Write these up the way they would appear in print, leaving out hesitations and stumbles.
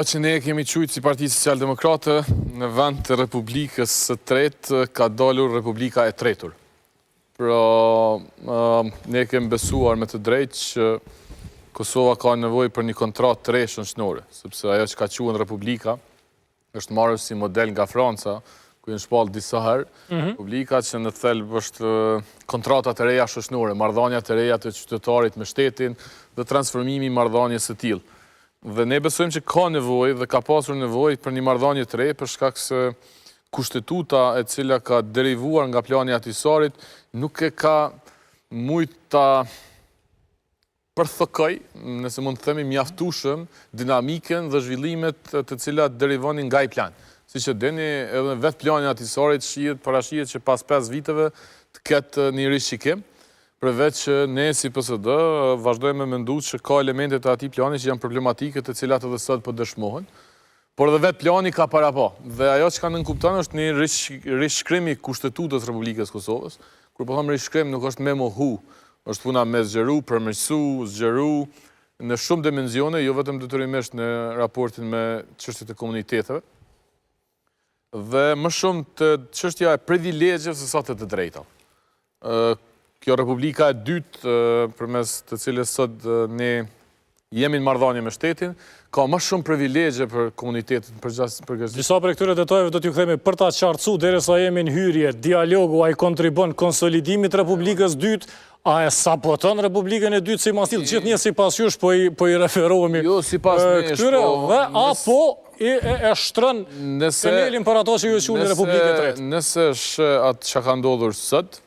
Që ne kemi qujtë si Parti Social-Demokrate, në vend të Republikës së Tretë ka dalur Republika e Tretur. Pra, ne kemi besuar me të drejtë që Kosova ka nevojë për një kontratë të re shoqërore, sepse ajo që ka quhen Republika është marrë si model nga Franca, ku janë shpallë disa herë, Republika që në thelb është kontrata të reja shoqërore, marrëdhënia të reja të qytetarit me shtetin dhe transformimi i marrëdhënies së tillë. Dhe ne besojmë që ka nevojë dhe ka pasur nevojë për një marrëdhënie të re për shkak se kushtetuta e cila ka derivuar nga plani i Ahtisarit nuk e ka mujt ta përthokoj, nëse mund të themi mjaftueshëm, dinamikën dhe zhvillimet të cilat derivonin nga ai plan. Siç e dini, edhe vetë plani i Ahtisarit parashihet që pas 5 viteve të ketë një rishikim. Përveç që ne si PSD vazhdojmë me mendu që ka elementet e atij plani që janë problematike të cilat edhe sot po dëshmohen, por edhe vetë plani ka para pa. Dhe ajo që ka nënkupton është një rishkrim i kushtetutës Republikës Kosovës. Kur po them rishkrim nuk është me mohu, është puna me zgjeru, përmirësu, zgjeru në shumë dimensione, jo vetëm detyrimisht në raportin me çështjet e komuniteteve. Dhe më shumë të çështja e privilegjeve se sa të drejtave. Kjo Republika e dytë, përmes të cilës sot ne jemi në marrëdhënie me shtetin, ka më shumë privilegje për komunitetin përgjithësisht. Disa prej këtyre detajeve do t'ju kthemi për ta qartësuar derisa jemi në hyrje. Dialogu ai kontribon konsolidimit të Republikës dytë, a e saboton Republikën e dytë sipas tillë? Gjithnjë sipas jush po i referohemi. Jo sipas nesh, këtyre dhe apo e shtron themelin për ato që ju quhen Republikë e tretë. Nëse është atë çka ka ndodhur sot,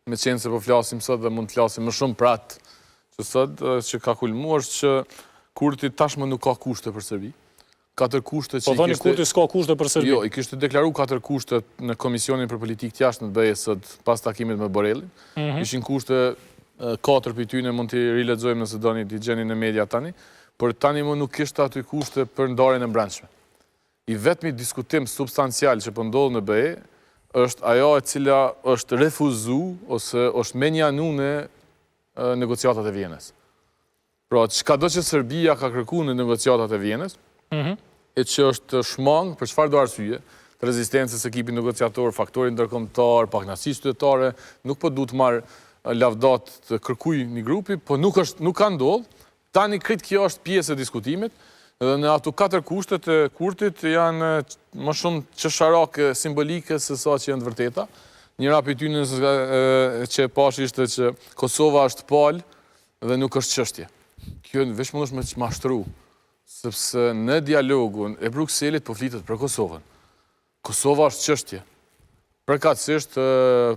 me qenë se po flasim sot dhe mund të flasim më shumë për atë që sot, që ka kulmuar është që Kurti tashmë nuk ka kushte për Serbi. 4 kushte që po thoni Kurti s'ka kushte për Serbi. Jo, i kishte deklaruar 4 kushte në Komisionin për Politikë të Jashtme të BE-s sot pas takimit me Borrellin. Ishin kushte 4 prej tyre mund t'i rilexojmë nëse doni t'i gjeni në media tani, por tani më nuk kishte aty kushte për ndarjen e brendshme. I vetmi diskutim substancial që po ndodh në BE është ajo e cila është refuzu ose është menjanu në negociatat e Vienës. Pra, çka do që Serbia ka kërkuar në negociatat e Vienës, e që është shmang për çfarë do arsye, të rezistencës së ekipit negociator, faktorit ndërkombëtar, pakënaqësisë qytetare, nuk po duhet marr lavdat të kërkuj një grupi, po nuk ka ndodhur. Tani krit kjo është pjesë e diskutimit. Dhe në ato 4 kushtet e Kurtit janë më shumë çesharake simbolike se sa që janë të vërteta. Njëra prej tyre që e pash ishte që Kosova është palë dhe nuk është çështje. Kjo veç mund është me çmashtru, sepse në dialogun e Brukselit po flitet për Kosovën. Kosova është çështje. Përkatësisht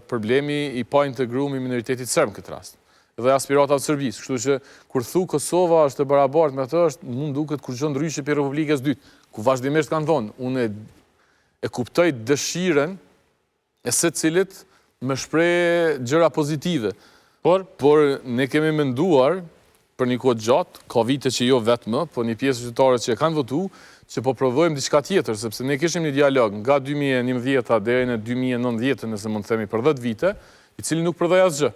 problemi i pa integruar i minoritetit serb në këtë rast dhe aspiratat të Serbisë. Kështu që kur thu Kosova është e barabartë me atë, mund duket kur gjë ndryshe për Republikës dytë, ku vazhdimisht kanë thonë, unë e kuptoj dëshiren e secilit me shpreh gjëra pozitive. Por ne kemi menduar për një kohë gjatë, ka vite që jo vetëm, po një pjesë qytetare që e kanë votu, që po provojmë diçka tjetër, sepse ne kishim një dialog nga 2011 deri në 2019, nëse mund të themi për 10 vite, i cili nuk prodhoi asgjë.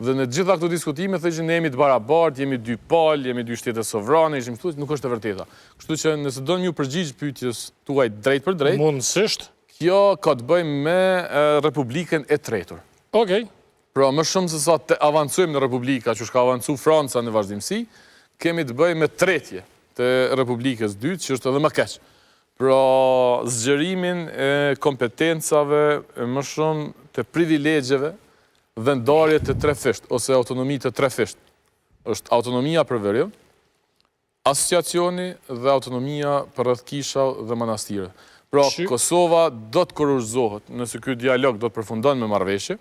Dhe në gjitha këto diskutime thëshin ne jemi të barabartë, jemi 2 palë, jemi 2 shtete sovrane, ishim këtu, nuk është e vërteta. Kështu që nëse do një përgjigj pyetjes tuaj drejt për drejt, mundësisht, kjo ka të bëjë me Republikën e Tretur. Okej. Pra më shumë se sa të avancojmë në Republika, që ka avancu Franca në vazhdimsi, kemi të bëjë me tretje të Republikës dytë, që është edhe më keq. Pra zgjerimin e kompetencave, më shumë të privilegjeve dhe ndarje të trefisht, ose autonomi të trefisht. Është autonomia për veriu, asociacioni dhe autonomia për rreth kisha dhe manastire. Pra, Kosova do të kurorëzohet nëse ky dialog do të përfundon me marrëveshje,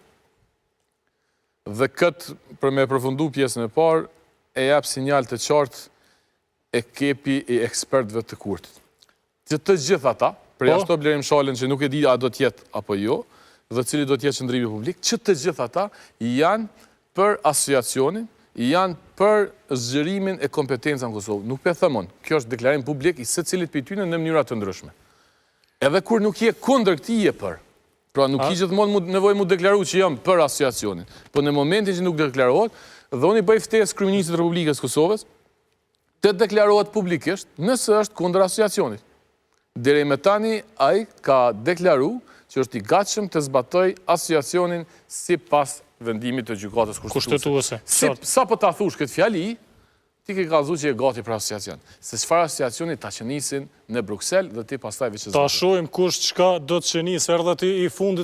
dhe këtë, për me përfundu pjesën e parë, e jap sinjal të qartë ekipi i ekspertëve të Kurtit. Të gjithë ata, për jashtë Blerim Shalën që nuk e di a do t'jetë apo jo, dhe cili do t'jetë qëndrimi publik, që të gjithë ata janë për asociacionin, janë për zgjerimin e kompetenca në Kosovë. Nuk pe themon, kjo është deklarim publik i secilit prej tyre në mënyra të ndryshme. Edhe kur nuk je kundër këtij je për. Pra nuk i gjithmonë nevojë mu deklaru që jam për asociacionin. Po në momentin që nuk deklarohet, dhe unë i bëj ftesë kryeministit të Republikës Kosovës, të deklarohet publikisht nëse është kundër asociacionit. Deri me tani, ai ka deklaru që është i gatshëm të zbatoj asociacionin sipas vendimit të gjykatës kushtetuese. Sa po ta thush këtë fjali, ti ke kallëzu që e gati për asociacion. Se çfarë asociacioni ta qenisin në Bruksel dhe ti pastaj veç Ta shohim kush çka do të qenis, erdhe ti i fundit